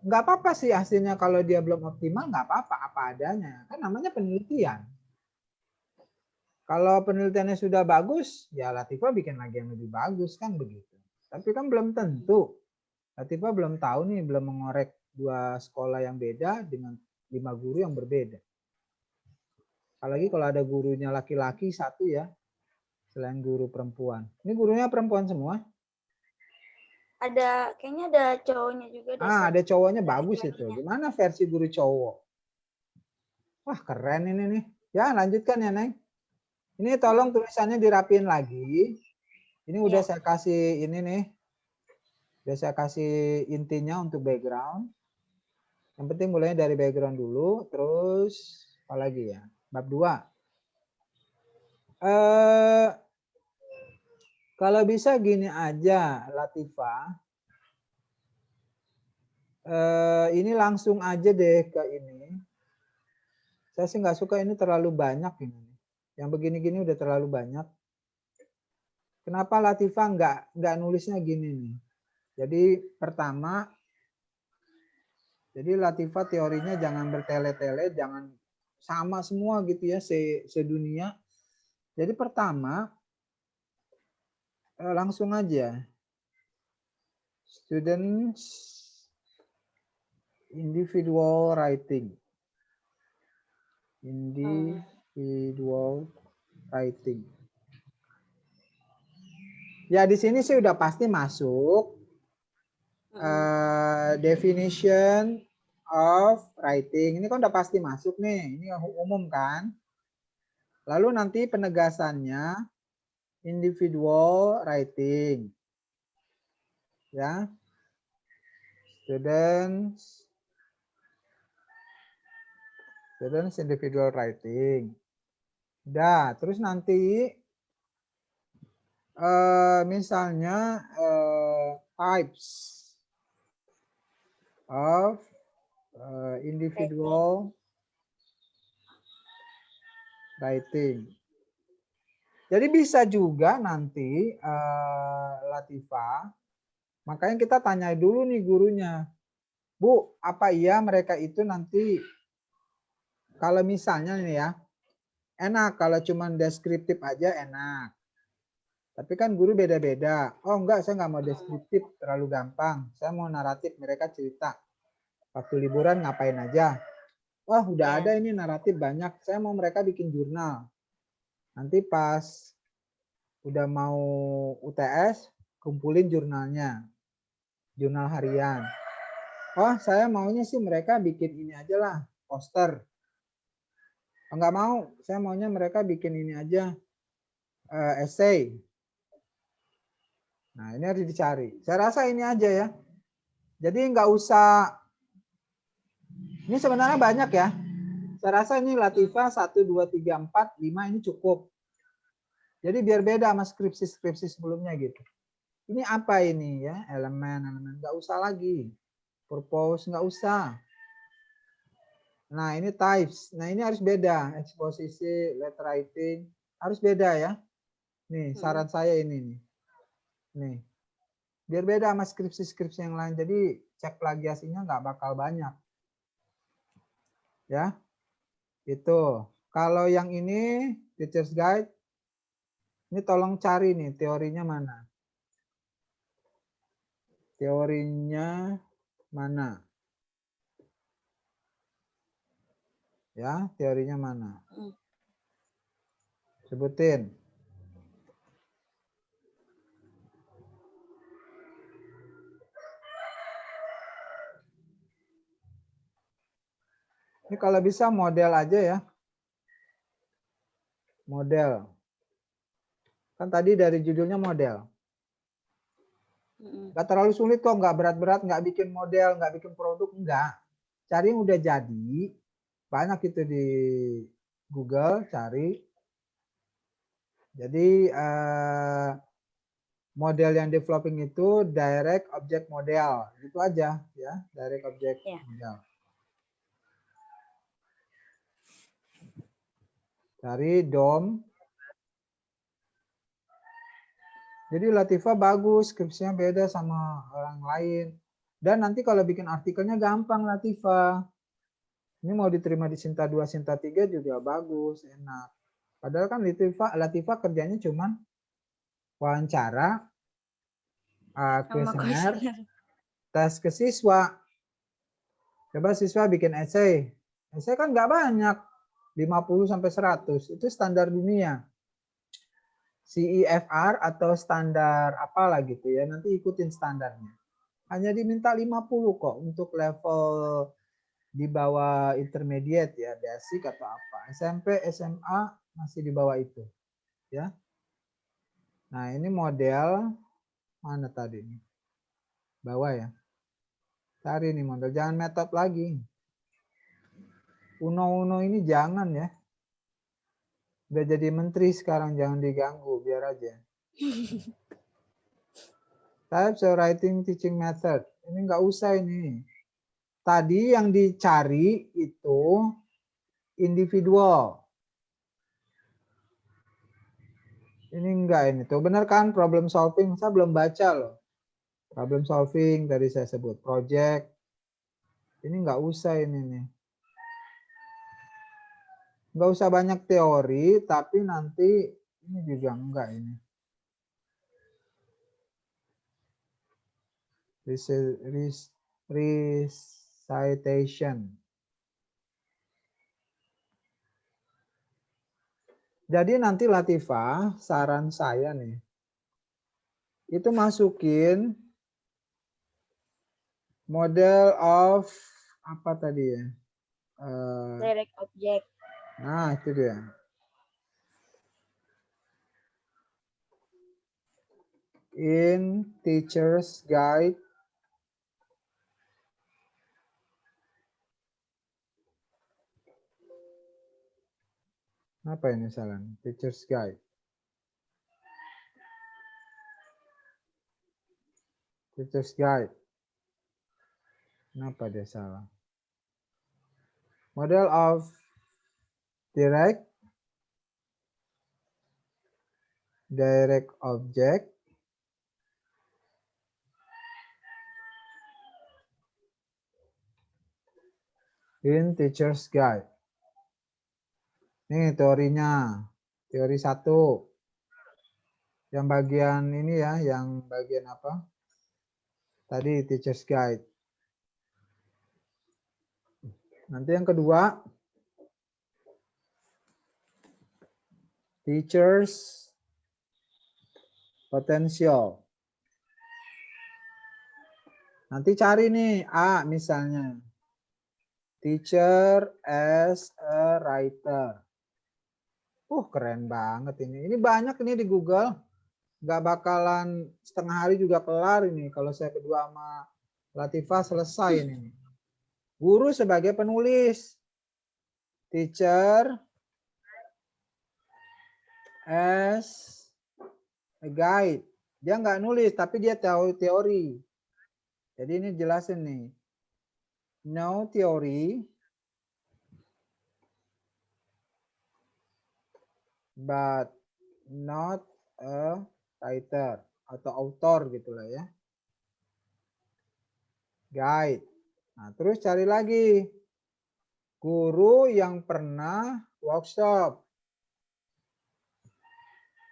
nggak apa-apa sih hasilnya kalau dia belum optimal, nggak apa-apa, apa adanya. Kan namanya penelitian. Kalau penelitiannya sudah bagus, ya Latifah bikin lagi yang lebih bagus kan begitu. Tapi kan belum tentu. Latifah belum tahu nih, belum mengorek 2 sekolah yang beda dengan 5 guru yang berbeda. Apalagi kalau ada gurunya laki-laki 1 ya, selain guru perempuan. Ini gurunya perempuan semua? Kayaknya ada cowoknya juga deh. Ada cowoknya, bagus itu. Gimana versi guru cowok? Wah keren ini nih. Ya lanjutkan ya Neng. Ini tolong tulisannya dirapiin lagi. Ini udah saya kasih ini nih. Udah saya kasih intinya untuk background. Yang penting mulainya dari background dulu. Terus apa lagi ya? Bab 2. Kalau bisa gini aja Latifah. Ini langsung aja deh ke ini. Saya sih nggak suka ini terlalu banyak ini. Yang begini-gini udah terlalu banyak. Kenapa Latifah nggak nulisnya gini nih? Jadi pertama, jadi Latifah teorinya jangan bertele-tele, jangan sama semua gitu ya sedunia. Jadi pertama langsung aja students individual writing. Individual writing. Ya di sini sih udah pasti masuk definition of writing. Ini kan udah pasti masuk nih. Ini umum kan. Lalu nanti penegasannya individual writing. Ya. Students individual writing. Udah, terus nanti misalnya types of individual writing. Jadi bisa juga nanti Latifah, makanya kita tanya dulu nih gurunya, Bu, apa iya mereka itu nanti kalau misalnya nih ya, enak kalau cuma deskriptif aja enak. Tapi kan guru beda-beda. Oh enggak, saya nggak mau deskriptif, terlalu gampang. Saya mau naratif, mereka cerita. Waktu liburan ngapain aja. Oh udah ada ini naratif banyak, saya mau mereka bikin jurnal. Nanti pas udah mau UTS, kumpulin jurnalnya. Jurnal harian. Oh saya maunya sih mereka bikin ini aja lah, poster. Enggak mau, saya maunya mereka bikin ini aja, essay. Nah ini harus dicari. Saya rasa ini aja ya. Jadi nggak usah, ini sebenarnya banyak ya. Saya rasa ini Latifah 1, 2, 3, 4, 5 ini cukup. Jadi biar beda sama skripsi-skripsi sebelumnya gitu. Ini apa ini ya, elemen, nggak usah lagi. Purpose nggak usah. Nah ini types, nah ini harus beda. Eksposisi, letter writing, harus beda ya. Nih saran saya ini nih. Nih, biar beda sama skripsi-skripsi yang lain. Jadi cek plagiasinya nggak bakal banyak. Ya, itu. Kalau yang ini, teacher's guide, ini tolong cari nih teorinya mana. Teorinya mana? Ya, teorinya mana? Sebutin. Ini kalau bisa model aja ya. Model. Kan tadi dari judulnya model. Nggak terlalu sulit kok, nggak berat-berat, nggak bikin model, nggak bikin produk, nggak. Cari yang udah jadi. Banyak itu di Google, cari. Jadi model yang developing itu direct object model. Itu aja ya, direct object model. Cari DOM. Jadi Latifah bagus, skripsinya beda sama orang lain. Dan nanti kalau bikin artikelnya gampang Latifah. Ini mau diterima di Sinta 2, Sinta 3 juga bagus, enak. Padahal kan Latifah kerjanya cuman wawancara, kuesioner, tes ke siswa. Coba siswa bikin essay. Essay kan nggak banyak, 50 sampai 100. Itu standar dunia. CEFR atau standar apalah gitu ya, nanti ikutin standarnya. Hanya diminta 50 kok untuk level di bawah intermediate ya, basic atau apa. SMP, SMA masih di bawah itu. Ya. Nah, ini model mana tadi nih? Bawah ya. Cari nih model, jangan metode lagi. Uno-uno ini jangan ya. Udah jadi menteri sekarang, jangan diganggu, biar aja. Types of writing teaching method. Ini nggak usah ini. Tadi yang dicari itu individual. Ini enggak ini tuh. Benar kan problem solving? Saya belum baca loh. Problem solving tadi saya sebut. Project. Ini nggak usah ini nih. Nggak usah banyak teori, tapi nanti ini juga enggak ini. Recitation. Jadi nanti Latifah, saran saya nih, itu masukin model of apa tadi ya? Direct object. Nah, itu dia. In teacher's guide. Apa ini salah? Teacher's guide. Teacher's guide. Kenapa dia salah? Model of direct object in teacher's guide. Ini teorinya. Teori 1. Yang bagian ini ya, yang bagian apa? Tadi teacher's guide. Nanti yang kedua, teacher's potential. Nanti cari nih A misalnya. Teacher as a writer. Keren banget ini. Ini banyak ini di Google. Nggak bakalan setengah hari juga kelar ini. Kalau saya berdua sama Latifah selesai ini. Guru sebagai penulis. Teacher as a guide. Dia nggak nulis, tapi dia tahu teori. Jadi ini jelasin nih. No theory, but not a writer atau author gitulah ya. Guide. Nah, terus cari lagi guru yang pernah workshop.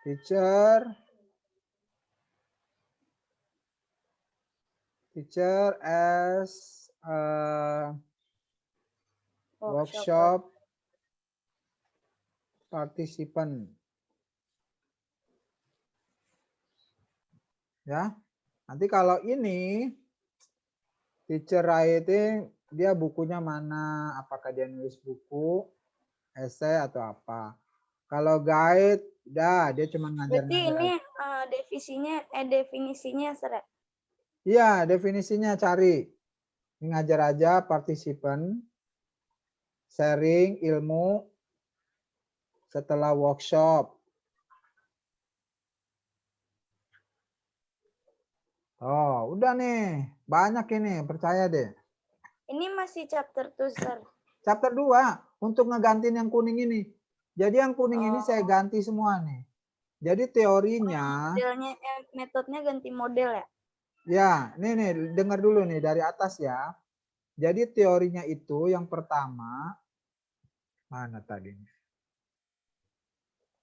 Teacher as a workshop participant. Ya. Nanti kalau ini teacher writing, dia bukunya mana? Apakah dia nulis buku, esai atau apa? Kalau guide, dia cuma ngajar-ngajar. Berarti ini definisinya Sir. Iya, definisinya cari. Ini ngajar aja participant, sharing ilmu setelah workshop. Oh, udah nih. Banyak ini, percaya deh. Ini masih chapter 2, Sir. Chapter 2 untuk ngegantiin yang kuning ini. Jadi yang kuning ini saya Oh. ganti semua nih. Jadi teorinya, Modelnya, metodenya ganti model ya? ya, nih, dengar dulu nih dari atas ya. Jadi teorinya itu yang pertama, mana tadi?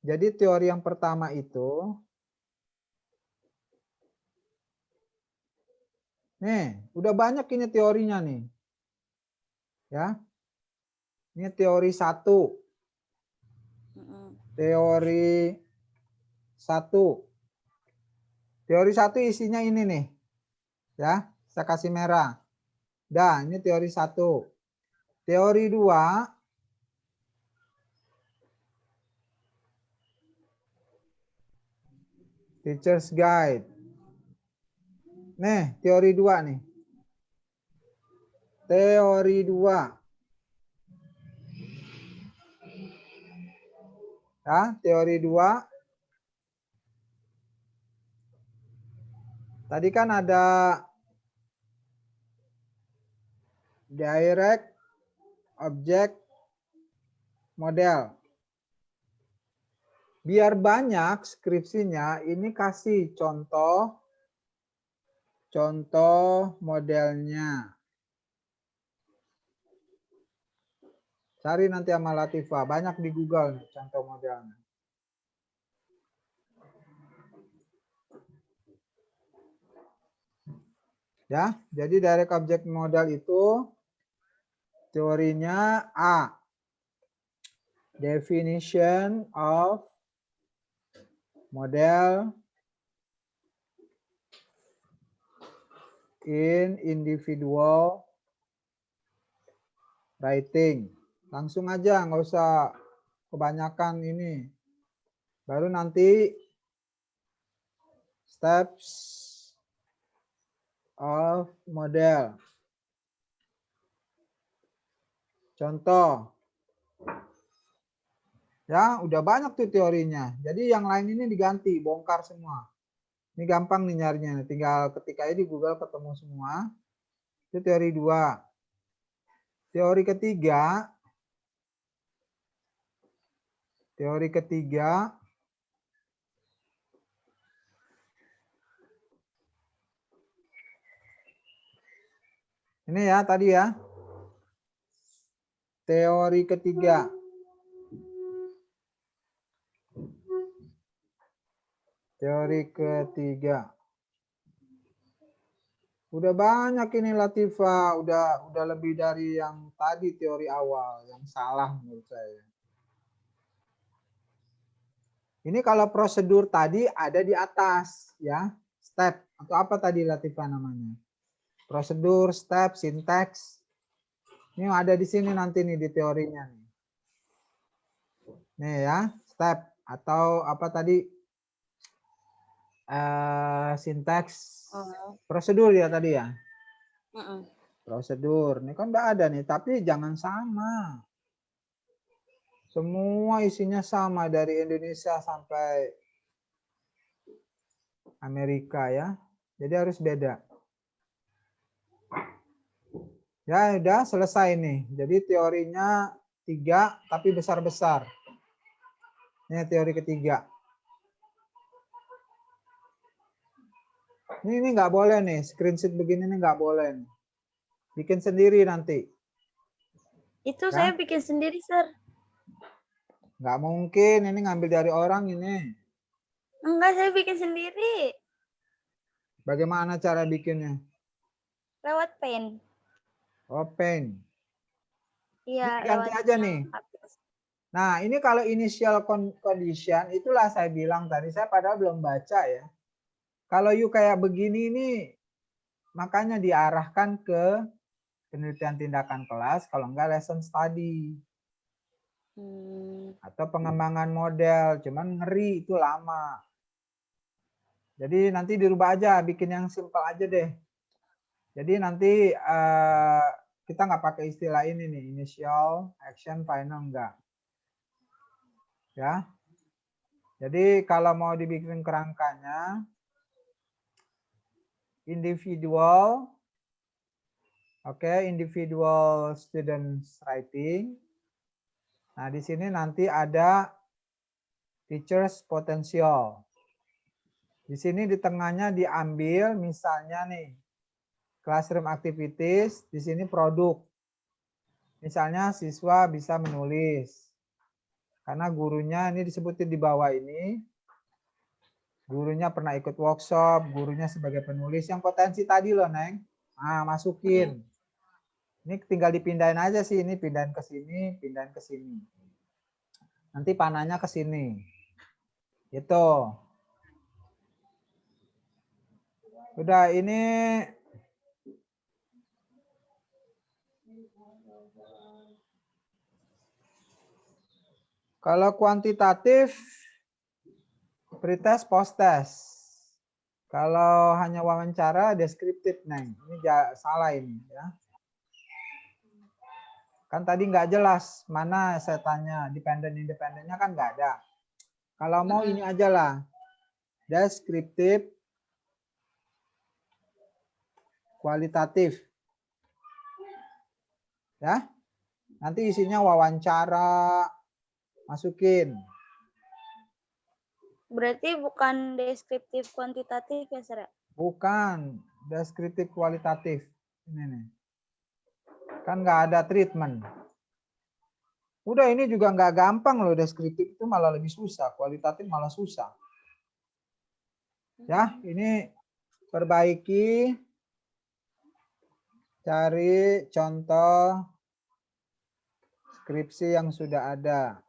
Jadi teori yang pertama itu, nih, udah banyak ini teorinya nih. Ya, ini teori 1. Teori 1. Teori 1 isinya ini nih. Ya, saya kasih merah. Dah, ini teori 1. Teori 2, Teacher's Guide. Nih, teori 2 nih. Teori 2. Ya, teori 2. Tadi kan ada direct object model. Biar banyak skripsinya, ini kasih contoh modelnya. Cari nanti sama Latifah, banyak di Google nih contoh modelnya. Ya, jadi direct object model itu teorinya A. Definition of model in individual writing. Langsung aja, nggak usah kebanyakan ini. Baru nanti steps of model. Contoh. Ya, udah banyak tuh teorinya. Jadi yang lain ini diganti, bongkar semua. Ini gampang nih nyarinya. Tinggal ketik aja di Google ketemu semua. Itu teori 2. Teori ketiga. Teori ketiga. Ini ya tadi ya. Teori ketiga. Teori ketiga. Udah banyak ini Latifah, udah lebih dari yang tadi teori awal, yang salah menurut saya. Ini kalau prosedur tadi ada di atas ya, step atau apa tadi Latifah namanya? Prosedur, step, sinteks. Ini ada di sini nanti nih di teorinya nih. Nih ya, step atau apa tadi? Sinteks, prosedur ya tadi ya. Prosedur. Ini kan udah ada nih, tapi jangan sama. Semua isinya sama dari Indonesia sampai Amerika ya. Jadi harus beda. Ya udah selesai nih. Jadi teorinya 3 tapi besar-besar. Ini teori ketiga. Ini nggak boleh nih. Screenshot begini nih nggak boleh nih. Bikin sendiri nanti. Itu Ya? saya bikin sendiri, Sir. Nggak mungkin. Ini ngambil dari orang ini. Enggak, saya bikin sendiri. Bagaimana cara bikinnya? Lewat Paint. Oh, Paint. Iya, Ini ganti aja nih. Nah, ini kalau initial condition, itulah saya bilang tadi. Saya padahal belum baca ya. Kalau you kayak begini ini, makanya diarahkan ke penelitian tindakan kelas, kalau enggak lesson study. Atau pengembangan model, cuman ngeri itu lama. Jadi nanti dirubah aja, bikin yang simple aja deh. Jadi nanti kita nggak pakai istilah ini nih, initial, action, final, enggak. Ya. Jadi kalau mau dibikin kerangkanya, individual. Oke, individual students writing. Nah, di sini nanti ada teachers potential. Di sini di tengahnya diambil misalnya nih classroom activities, di sini produk. Misalnya siswa bisa menulis. Karena gurunya ini disebutin di bawah ini. Gurunya pernah ikut workshop, gurunya sebagai penulis yang potensi tadi loh, Neng. Nah, masukin. Ini tinggal dipindahin aja sih, ini pindahin ke sini, pindahin ke sini. Nanti panahnya ke sini. Itu. Udah ini kalau kuantitatif pretest, post-test. Kalau hanya wawancara deskriptif, Neng. Ini salah ini ya. Kan tadi nggak jelas mana saya tanya dependen independennya kan nggak ada. Kalau mau ini aja lah. Deskriptif kualitatif. Ya. Nanti isinya wawancara masukin. Berarti bukan deskriptif kuantitatif ya, Sir? Bukan, deskriptif kualitatif. Ini nih. Kan nggak ada treatment. Udah ini juga nggak gampang loh, deskriptif itu malah lebih susah, kualitatif malah susah. Ya, ini perbaiki, cari contoh skripsi yang sudah ada.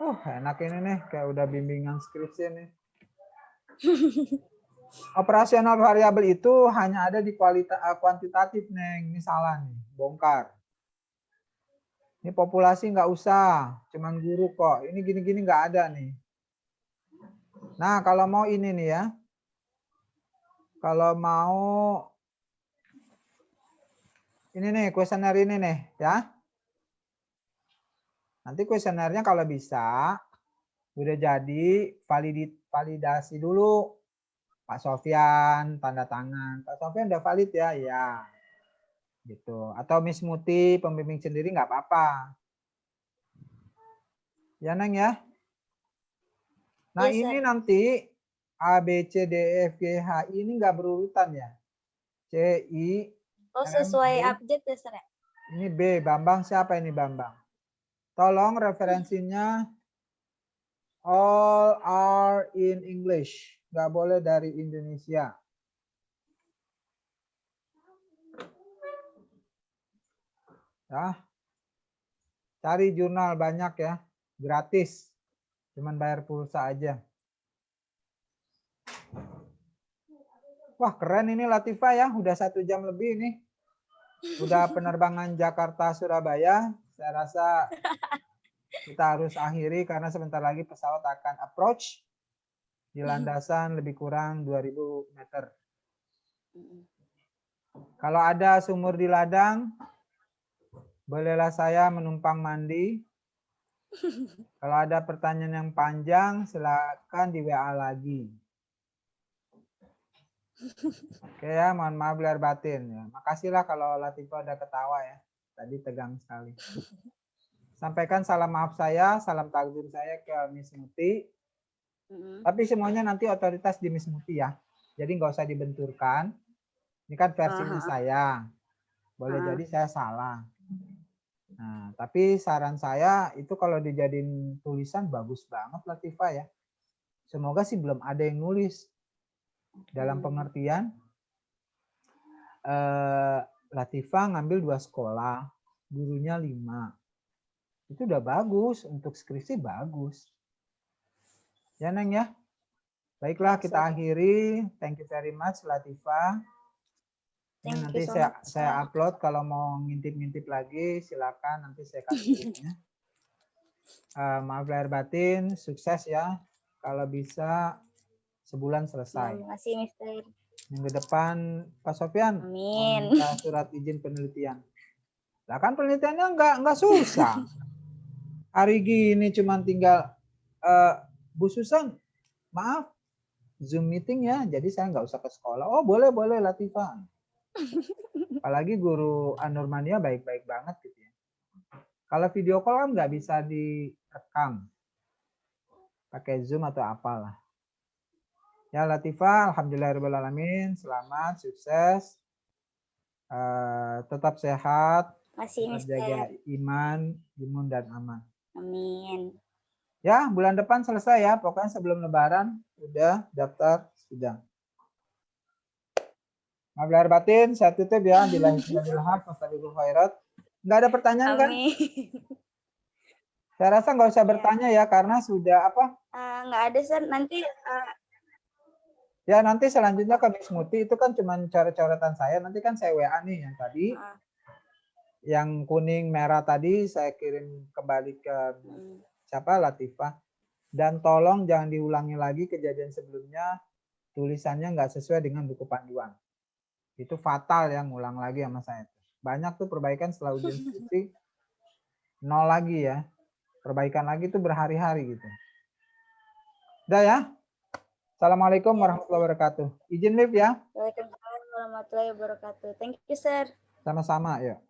Enak ini nih, kayak udah bimbingan skripsi nih. Operasional variabel itu hanya ada di kuantitatif, Neng. Ini salah nih, bongkar. Ini populasi nggak usah, cuman guru kok. Ini gini-gini nggak ada nih. Nah, kalau mau ini nih ya. Kalau mau ini nih, kuesioner ini nih ya. Nanti kuesionernya kalau bisa udah jadi validasi dulu. Pak Sofyan tanda tangan. Pak Sofyan udah valid ya? Ya. Gitu. Atau Miss Muti pembimbing sendiri nggak apa-apa. Ya, Neng ya. Nah, Yes, ini sir. nanti A, B, C, D, E, F, G, H, I ini nggak berurutan ya. C, I, Oh, M, sesuai D. abjad ya, Sir? Ini B, Bambang siapa ini Bambang? Tolong referensinya all are in English. Nggak boleh dari Indonesia. Ya. Cari jurnal banyak ya. Gratis. Cuman bayar pulsa aja. Wah, keren ini Latifah ya. Udah 1 jam lebih nih. Udah penerbangan Jakarta Surabaya. Saya rasa kita harus akhiri karena sebentar lagi pesawat akan approach di landasan lebih kurang 2000 meter. Kalau ada sumur di ladang, bolehlah saya menumpang mandi. Kalau ada pertanyaan yang panjang, silakan di WA lagi. Oke ya, mohon maaf lahir batin ya. Makasihlah kalau Latifah udah ketawa ya. Tadi tegang sekali. Sampaikan salam maaf saya, salam takzim saya ke Miss Muti. Tapi semuanya nanti otoritas di Miss Muti ya. Jadi nggak usah dibenturkan. Ini kan versinya saya. Boleh jadi saya salah. Nah, tapi saran saya itu kalau dijadiin tulisan bagus banget Latifah ya. Semoga sih belum ada yang nulis. Dalam pengertian Latifah ngambil 2 sekolah, gurunya 5. Itu udah bagus, untuk skripsi bagus. Ya, Neng ya. Baiklah, kita akhiri. Thank you very much Latifah. Ini nanti saya upload, kalau mau ngintip-ngintip lagi silakan, nanti saya kasih linknya. Maaf lahir batin, sukses ya. Kalau bisa sebulan selesai. Terima kasih, Mister. Minggu depan Pak Sofyan Amin. minta surat izin penelitian. Nah kan penelitiannya nggak susah. Hari gini cuman tinggal Bu Susan, maaf Zoom meeting ya, jadi saya nggak usah ke sekolah. Oh boleh Latifah. Apalagi guru Anurmania baik-baik banget gitu ya. Kalau video call kan nggak bisa direkam, pakai Zoom atau apalah. Ya Latifah, alhamdulillahirobbilalamin, selamat, sukses, tetap sehat, Masih tetap Mister. jaga iman, imun dan aman. Amin. Ya, bulan depan selesai ya. Pokoknya sebelum Lebaran udah daftar sidang. Maaf lahir batin, saya tutup ya. Bismillahirrahmanirrahim. Wassalamualaikum khairat. Nggak ada pertanyaan kan? Amin. Saya rasa nggak usah Ya. bertanya ya, karena sudah apa? Nggak ada Sir. Nanti Ya nanti selanjutnya ke Miss Muti itu kan cuma coret-coretan saya. Nanti kan saya WA nih yang tadi. Yang kuning merah tadi saya kirim kembali ke siapa? Latifah. Dan tolong jangan diulangi lagi kejadian sebelumnya. Tulisannya nggak sesuai dengan buku panduan. Itu fatal yang ngulang lagi sama saya. Banyak tuh perbaikan setelah ujian skripsi. Nol lagi ya. Perbaikan lagi tuh berhari-hari gitu. Udah ya. Assalamualaikum warahmatullahi wabarakatuh. Izin live ya. Waalaikumsalam warahmatullahi wabarakatuh. Thank you, Sir. Sama-sama, ya.